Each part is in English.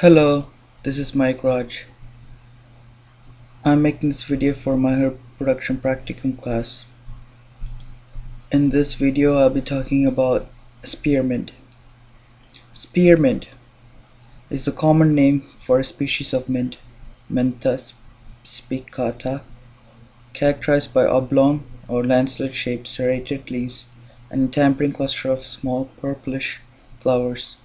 Hello, this is Mike Raj. I'm making this video for my herb production practicum class. In this video, I'll be talking about spearmint. Spearmint is the common name for a species of mint, Mentha spicata, characterized by oblong or lancelet-shaped serrated leaves and a tapering cluster of small purplish flowers.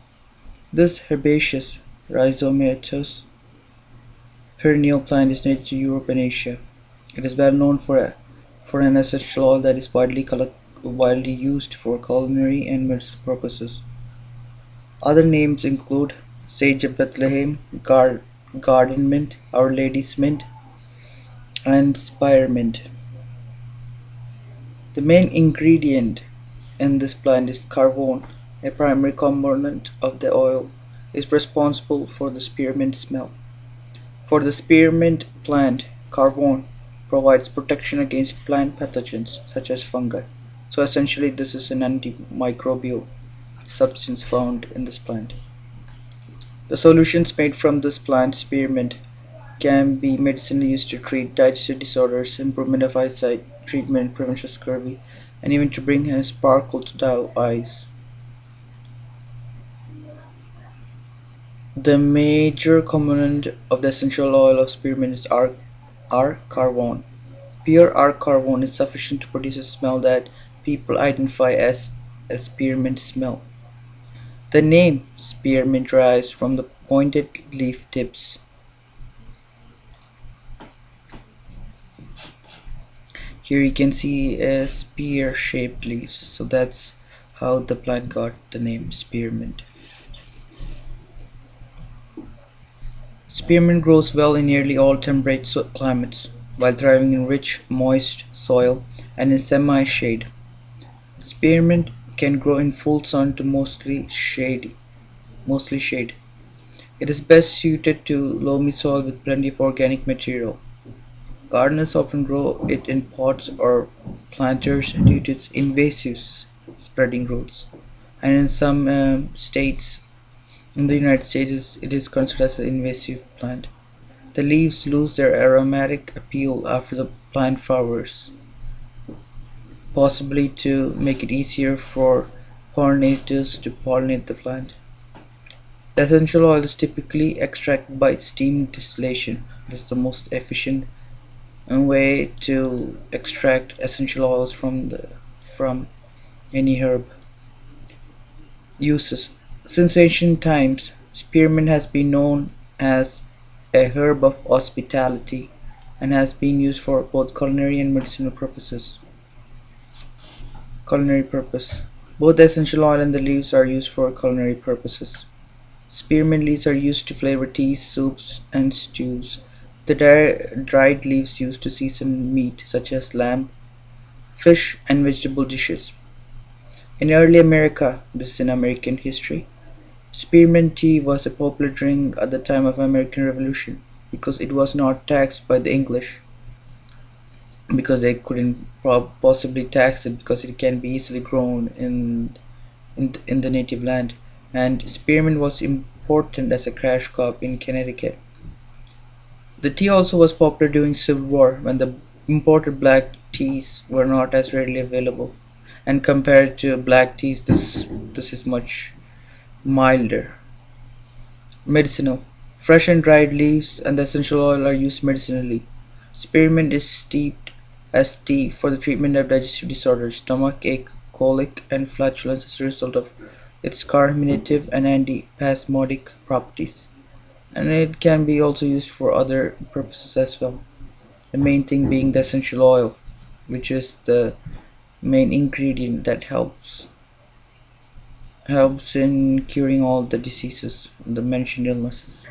This herbaceous, rhizomatous perennial plant is native to Europe and Asia. It is well known for an essential oil that is widely used for culinary and medicinal purposes. Other names include sage of Bethlehem, garden mint, Our Lady's mint, and spearmint. The main ingredient in this plant is carvone, a primary component of the oil, is responsible for the spearmint smell. For the spearmint plant, carvone provides protection against plant pathogens such as fungi. So essentially this is an antimicrobial substance found in this plant. The solutions made from this plant, spearmint, can be medicinally used to treat digestive disorders, improvement of eyesight, treatment, prevention of scurvy, and even to bring a sparkle to dull eyes. The major component of the essential oil of spearmint is R-carvone. Pure R-carvone is sufficient to produce a smell that people identify as a spearmint smell. The name spearmint derives from the pointed leaf tips. Here you can see a spear-shaped leaves, so that's how the plant got the name spearmint. Spearmint grows well in nearly all temperate climates, while thriving in rich, moist soil and in semi-shade. Spearmint can grow in full sun to mostly shade. It is best suited to loamy soil with plenty of organic material. Gardeners often grow it in pots or planters due to its invasive spreading roots, and in some states in the United States it is considered as an invasive plant. The leaves lose their aromatic appeal after the plant flowers, possibly to make it easier for pollinators to pollinate the plant. The essential oil is typically extracted by steam distillation. This is the most efficient way to extract essential oils from any herb. Uses: since ancient times, spearmint has been known as a herb of hospitality and has been used for both culinary and medicinal purposes. Culinary purpose. Both the essential oil and the leaves are used for culinary purposes. Spearmint leaves are used to flavor teas, soups, and stews. The dried leaves used to season meat such as lamb, fish, and vegetable dishes. In early America, this is in American history, spearmint tea was a popular drink at the time of American Revolution because it was not taxed by the English, because they couldn't possibly tax it because it can be easily grown in the native land, and spearmint was important as a cash crop in Connecticut. The tea also was popular during Civil War when the imported black teas were not as readily available, and compared to black teas this is much milder. Medicinal. Fresh and dried leaves and the essential oil are used medicinally. Spearmint is steeped as tea for the treatment of digestive disorders, stomach ache, colic, and flatulence as a result of its carminative and antispasmodic properties. And it can be also used for other purposes as well. The main thing being the essential oil, which is the main ingredient that helps in curing all the diseases, the mentioned illnesses.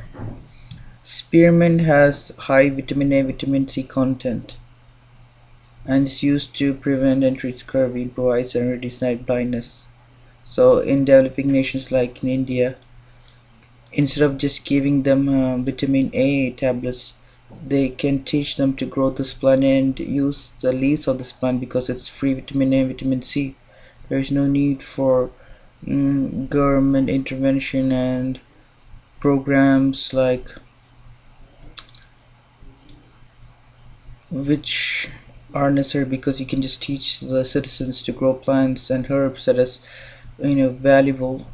Spearmint has high vitamin A, vitamin C content and is used to prevent and treat scurvy, improve eyes, and reduce night blindness. So in developing nations like in India, instead of just giving them vitamin A tablets, they can teach them to grow this plant and use the leaves of this plant because it's free vitamin A and vitamin C. There is no need for government intervention and programs like which are necessary because you can just teach the citizens to grow plants and herbs that is valuable,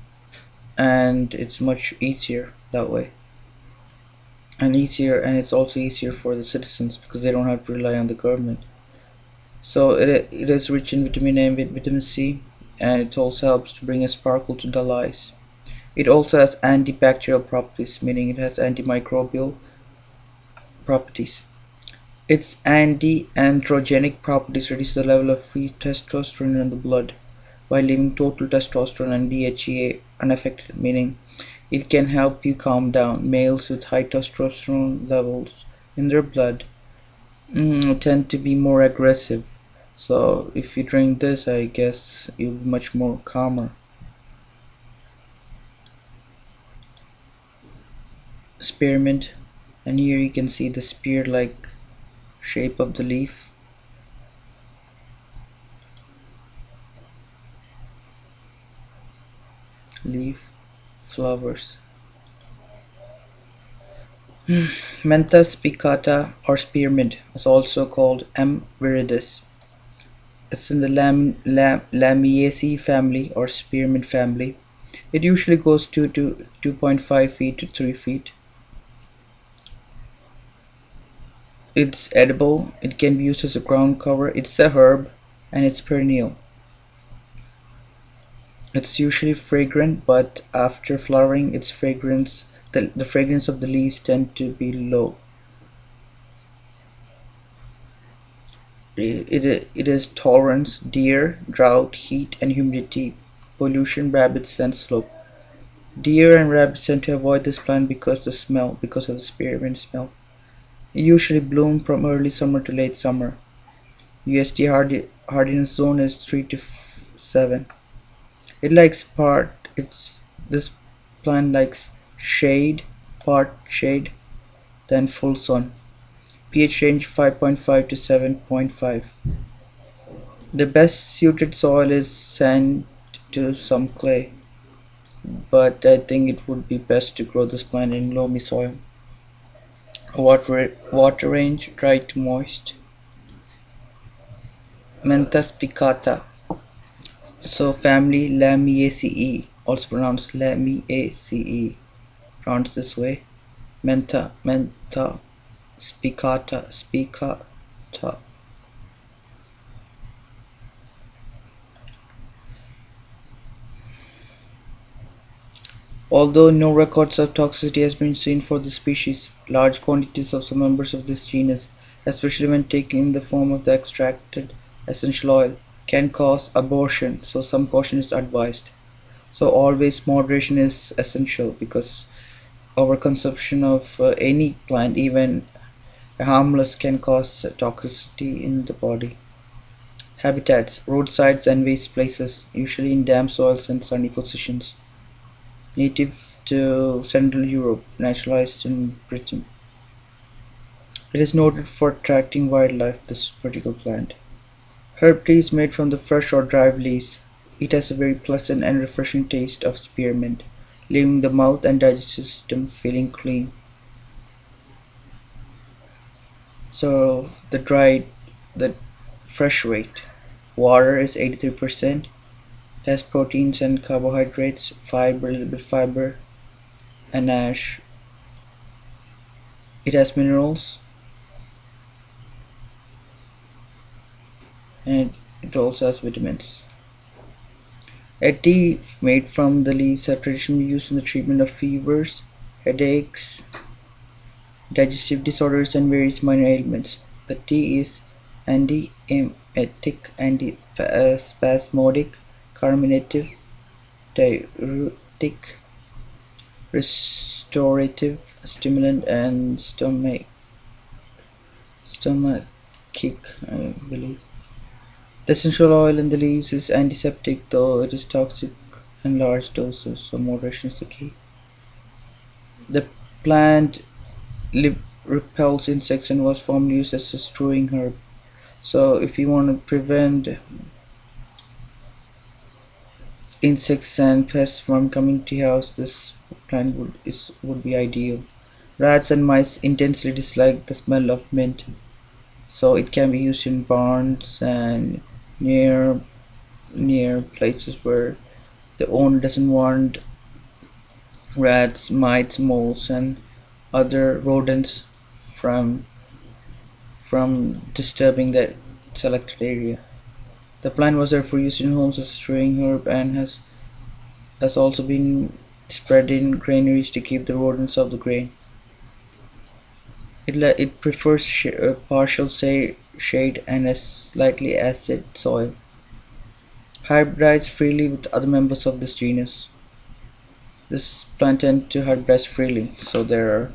and it's much easier that way, and it's also easier for the citizens because they don't have to rely on the government. So it is rich in vitamin A and vitamin C, and it also helps to bring a sparkle to dull eyes. It also has antibacterial properties, meaning it has antimicrobial properties. Its anti-androgenic properties reduce the level of free testosterone in the blood while leaving total testosterone and DHEA unaffected, meaning it can help you calm down. Males with high testosterone levels in their blood tend to be more aggressive. So if you drink this, I guess you'll be much more calmer. Spearmint, and here you can see the spear-like shape of the leaf flowers. Mentha spicata or spearmint is also called M. viridis. It's in the Lamiaceae family or spearmint family. It usually goes 2 to 2.5 feet to 3 feet. It's edible. It can be used as a ground cover. It's a herb and it's perennial. It's usually fragrant, but after flowering, the fragrance of the leaves tend to be low. It is tolerance, deer, drought, heat, and humidity, pollution, rabbits, and slope. Deer and rabbits tend to avoid this plant because of the spearmint smell. It usually blooms from early summer to late summer. USD hardiness zone is 3 to 7. It likes part. It's this plant likes shade, part shade, then full sun. pH range 5.5 to 7.5. The best suited soil is sand to some clay, but I think it would be best to grow this plant in loamy soil. Water range dry to moist. Mentha spicata. So family Lamiaceae, also pronounced Lamiaceae, pronounced this way. Mentha spicata. Although no records of toxicity has been seen for this species, large quantities of some members of this genus, especially when taken in the form of the extracted essential oil, can cause abortion, so some caution is advised. So always moderation is essential because overconsumption of any plant, even harmless, can cause toxicity in the body. Habitats: roadsides and waste places, usually in damp soils and sunny positions. Native to Central Europe, naturalized in Britain. It is noted for attracting wildlife, this particular plant. Herb tea is made from the fresh or dried leaves. It has a very pleasant and refreshing taste of spearmint, leaving the mouth and digestive system feeling clean. So the fresh weight. Water is 83%. It has proteins and carbohydrates, fiber, a little bit fiber, and ash. It has minerals, and it also has vitamins. A tea made from the leaves are traditionally used in the treatment of fevers, headaches, digestive disorders, and various minor ailments. The tea is antiemetic, antispasmodic, carminative, diuretic, restorative, stimulant, and stomachic, I believe. The essential oil in the leaves is antiseptic, though it is toxic in large doses, so moderation is the key. The plant repels insects and was formerly used as a strewing herb. So, if you want to prevent insects and pests from coming to your house, this plant would be ideal. Rats and mice intensely dislike the smell of mint, so it can be used in barns and near near places where the owner doesn't want rats, mites, moles, and other rodents from disturbing that selected area. The plant was therefore used in homes as a straying herb and has also been spread in granaries to keep the rodents off the grain. It prefers partial shade and a slightly acid soil. Hybrids freely with other members of this genus. This plant tends to hybridize freely, so there are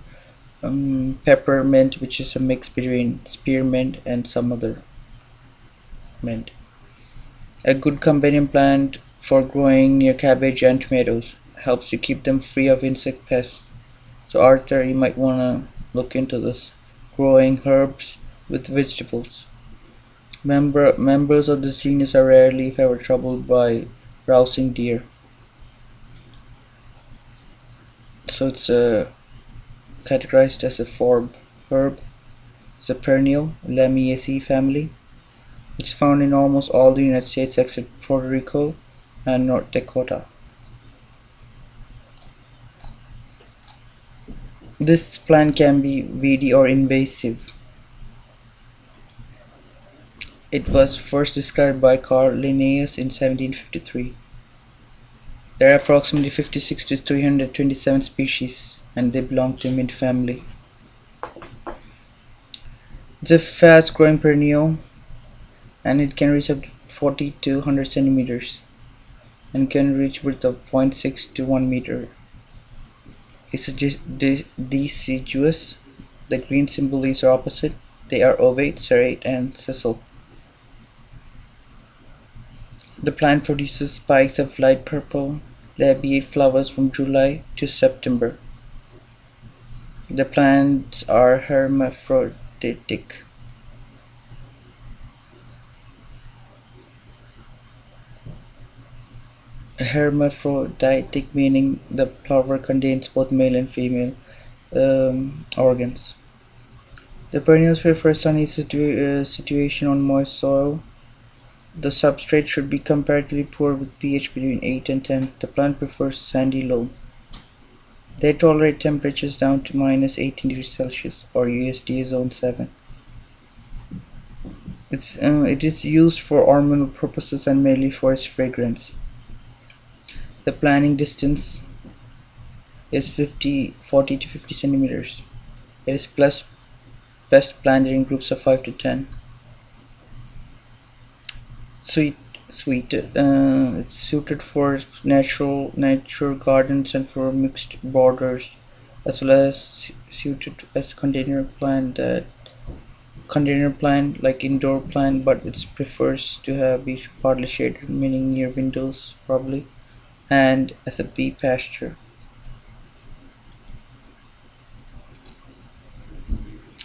peppermint, which is a mix between spearmint and some other mint. A good companion plant for growing near cabbage and tomatoes helps to keep them free of insect pests. So Arthur, you might wanna look into this. Growing herbs with vegetables. Members of this genus are rarely, if ever, troubled by browsing deer. So it's categorized as a forb herb. It's a perennial Lamiaceae family. It's found in almost all the United States except Puerto Rico and North Dakota. This plant can be weedy or invasive. It was first described by Carl Linnaeus in 1753. There are approximately 56 to 327 species, and they belong to mint family. It's a fast-growing perennial, and it can reach up to 40 to 100 centimeters, and can reach width of 0.6 to 1 meter. It's deciduous. The green symbol leaves are opposite. They are ovate, serrate, and sessile. The plant produces spikes of light purple, labiate flowers from July to September. The plants are hermaphroditic. Hermaphroditic meaning the flower contains both male and female organs. The perennials prefer sunny situation on moist soil. The substrate should be comparatively poor with pH between 8 and 10. The plant prefers sandy loam. They tolerate temperatures down to -18 degrees Celsius or USDA zone 7. It is used for ornamental purposes and mainly for its fragrance. The planting distance is 40 to 50 centimeters. It is best planted in groups of 5 to 10. Sweet, sweet. It's suited for nature gardens and for mixed borders, as well as suited as container plant like indoor plant, but it prefers to have be partly shaded, meaning near windows probably, and as a bee pasture.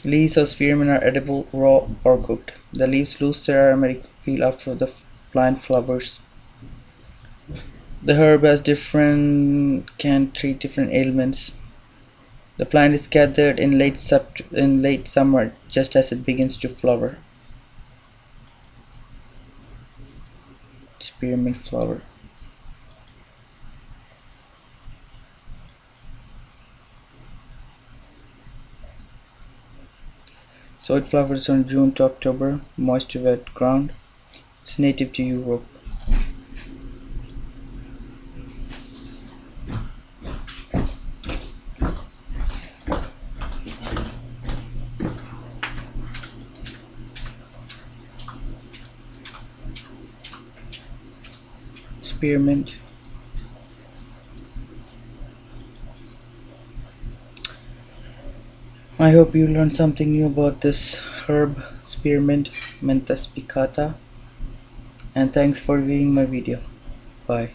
Leaves of spearmint are edible raw or cooked. The leaves lose their aromatic appeal after the plant flowers. The herb has different can treat different ailments. The plant is gathered in late summer, just as it begins to flower. Spearmint flower. So it flowers on June to October, moist to wet ground. It's native to Europe. Spearmint. I hope you learned something new about this herb, spearmint mentha spicata, and thanks for viewing my video. Bye.